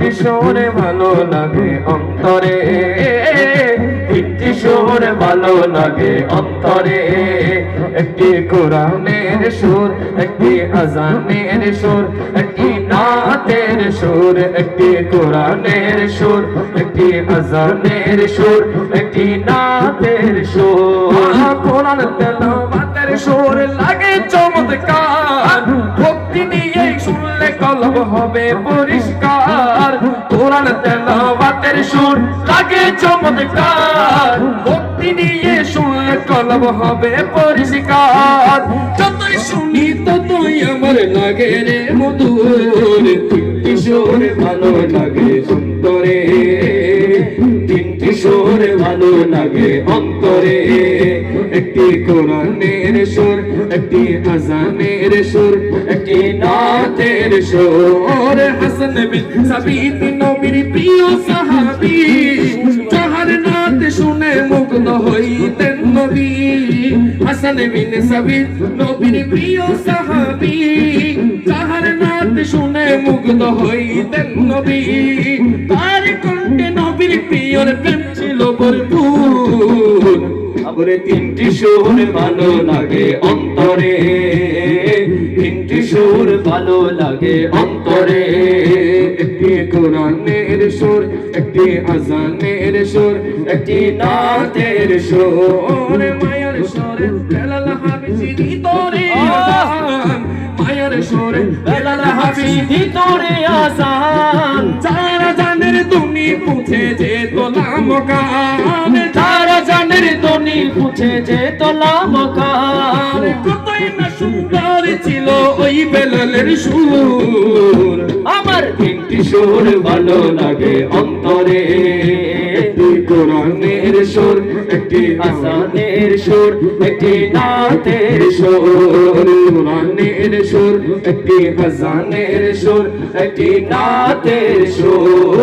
তিনটি সুর ভালো লাগে অন্তরে, তিনটি সুর ভালো লাগে অন্তরে। একটি কোরআনের সুর, একটি আজানের সুর, একটি নাতের সুর, একটি কোরআনের সুর, একটি আজানের সুর, একটি নাতের সুর। কোরআন তেলাওয়াতের সুর লাগে চমৎকার, ভক্তি নিয়ে শুনলে কলব হবে পরিষ্কার। কোরআন তেলাওয়াতের সুর লাগে চমৎকার, ভক্তি নিয়ে শুনলে কলব হবে পরিষ্কার। যতই শুনি ততই আমার লাগে রে মধুর, তিনটি সুর ভালো লাগে অন্তরে, তিনটি সুর ভালো লাগে অন্তরে। একটি কোরআনের সুর, একটি আজানের সুর, একটি নাতের সুর। হাসান বিন সাবিত নবীর প্রিয় সাহাবী, যাহার নাত শুনে মুগ্ধ হইতেন নবী। হাসান বিন সাবিত নবীর প্রিয় সাহাবী, যাহার নাত শুনে মুগ্ধ হইতেন নবী। তার কণ্ঠে নবীর প্রিয়র প্রেম ছিল ভরপুর। আবরে তিনটি সুর ভালো লাগে অন্তরে, তিনটি সুর ভালো লাগে অন্তরে। একটি কোরআনের সুর, একটি আজানের সুর, একটি নাতের সুর। মায়ার সুরে বেলাল হাফিজি তোরে আজান, মায়ার সুরে বেলাল হাফিজি তোরে আজান। যারা জানের তুমি পুছে যে তোলা মকান, যারা জানের তুমি পুছে যে তোলা মকান। কতই না সুন্দর ছিল ওই বেলালের সুর, আমার তিনটি সুর ভালো লাগে অন্তরে। একটি কোরআনের সুর, একটি আজানের সুর, একটি নাতের সুর। কোরআনের সুর, একটি আজানের সুর, একটি নাতের সুর।